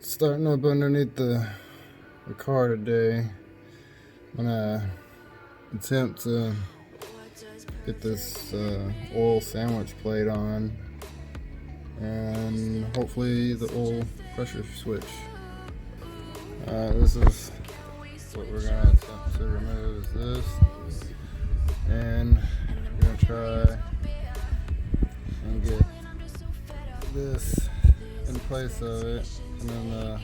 Starting up underneath the car today. I'm gonna attempt to get this oil sandwich plate on, and hopefully the oil pressure switch. This is what we're gonna attempt to remove, is this, and we're gonna try and get this in place of it, and then the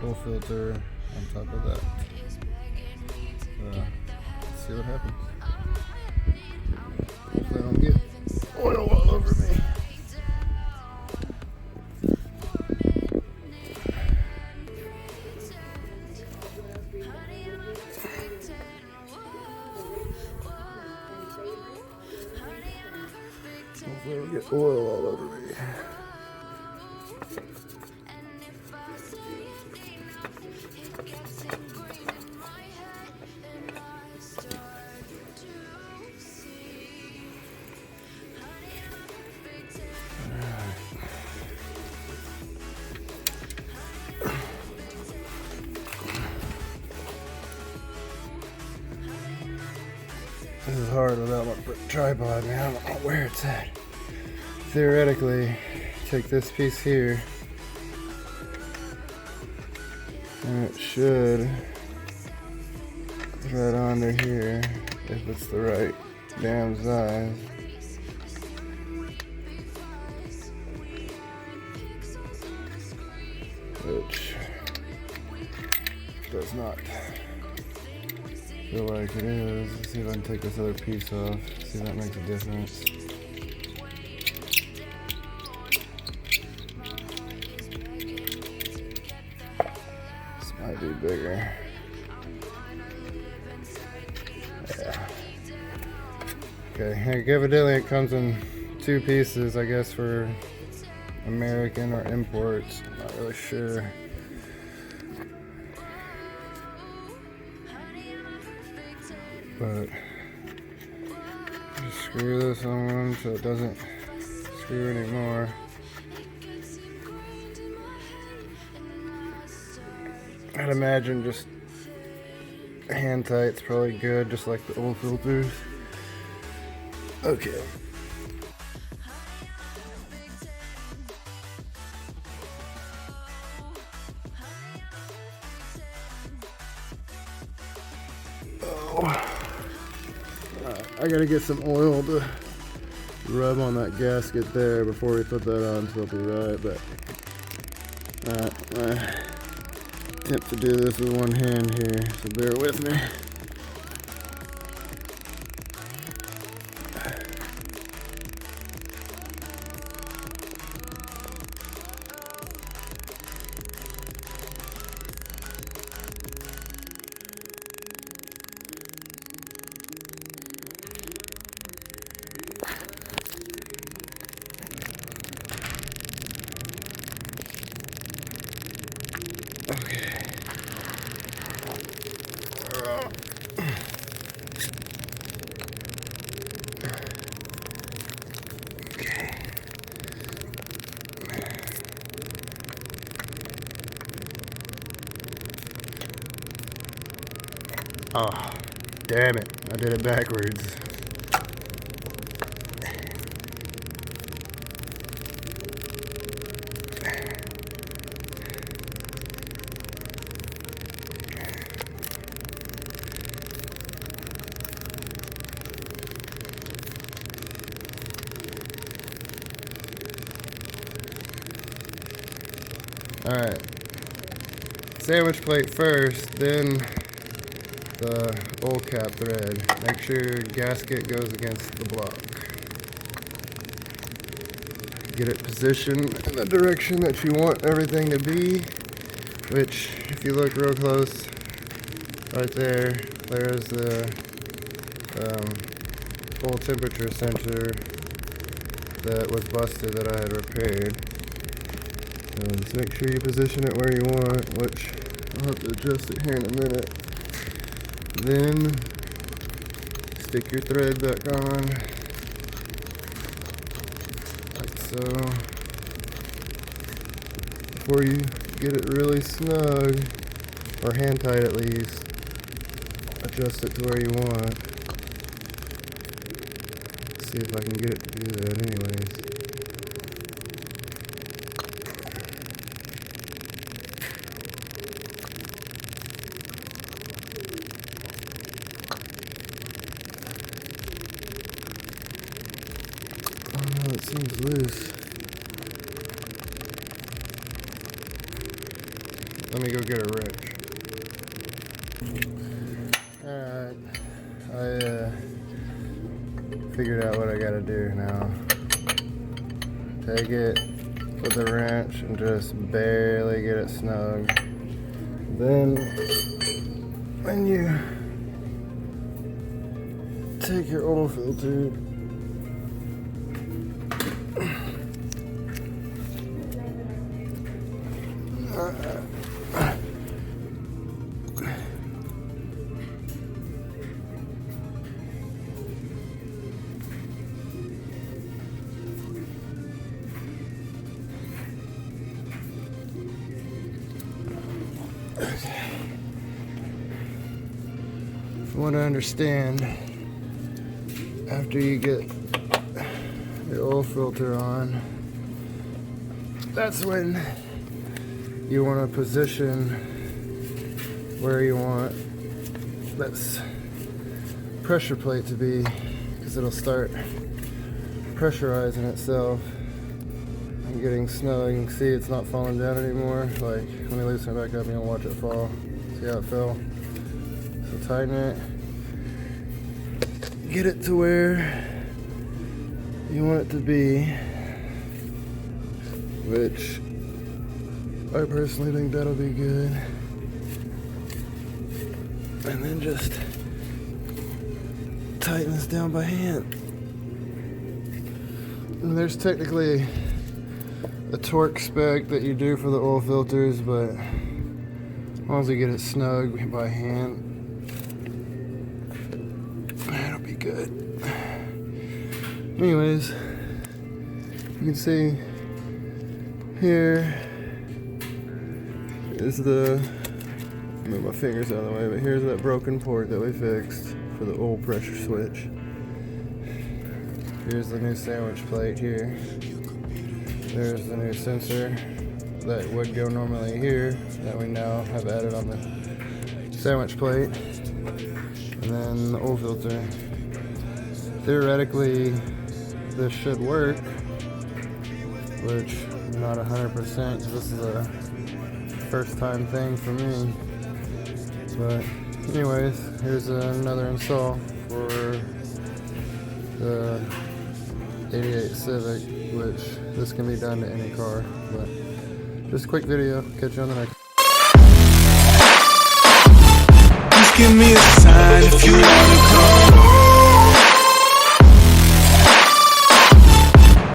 oil filter on top of that. Let's see what happens. Hopefully I don't get oil all over me. Hopefully I don't get oil all over me. This is hard without my tripod, man. I don't know where it's at. Theoretically, take this piece here, and it should right under here if it's the right damn size. Which does not feel like it is. Let's see if I can take this other piece off, see if that makes a difference. This might be bigger. Yeah. Okay, evidently it comes in two pieces, I guess, for American or imports. I'm not really sure. But just screw this on one so it doesn't screw anymore. I'd imagine just hand tight's probably good, just like the old filters. Okay. I gotta get some oil to rub on that gasket there before we put that on, so I'll be right back. I attempt to do this with one hand here, so bear with me. Okay. Okay. Oh, damn it. I did it backwards. Alright, sandwich plate first, then the oil cap thread. Make sure your gasket goes against the block. Get it positioned in the direction that you want everything to be, which, if you look real close, right there, there's the oil temperature sensor that was busted that I had repaired. Just make sure you position it where you want, which I'll have to adjust it here in a minute. Then stick your thread back on, like so. before you get it really snug, or hand tight at least. Adjust it to where you want. Let's see if I can get it to do that anyways. Oh no, it seems loose. Let me go get a wrench. Alright, I figured out what I gotta do now. Take it with the wrench and just barely get it snug. Then, when you take your oil filter, from what I understand, after you get the oil filter on, that's when you want to position where you want that pressure plate to be, because it'll start pressurizing itself and getting snug. You can see it's not falling down anymore. Like, let me loosen it back up and you'll watch it fall. See how it fell? So tighten it, get it to where you want it to be, which I personally think that'll be good. And then just tighten this down by hand. And there's technically a torque spec that you do for the oil filters, but as long as you get it snug by hand, that'll be good. Anyways, you can see here is the, move my fingers out of the way, but here's that broken port that we fixed for the oil pressure switch. Here's the new sandwich plate here. There's the new sensor that would go normally here that we now have added on the sandwich plate. And then the oil filter. Theoretically, this should work, which I'm not 100%, so this is a first time thing for me. But anyways, here's another install for the 88 Civic, which this can be done to any car, but just a quick video. Catch you on the next. Just give me a sign if you wanna come.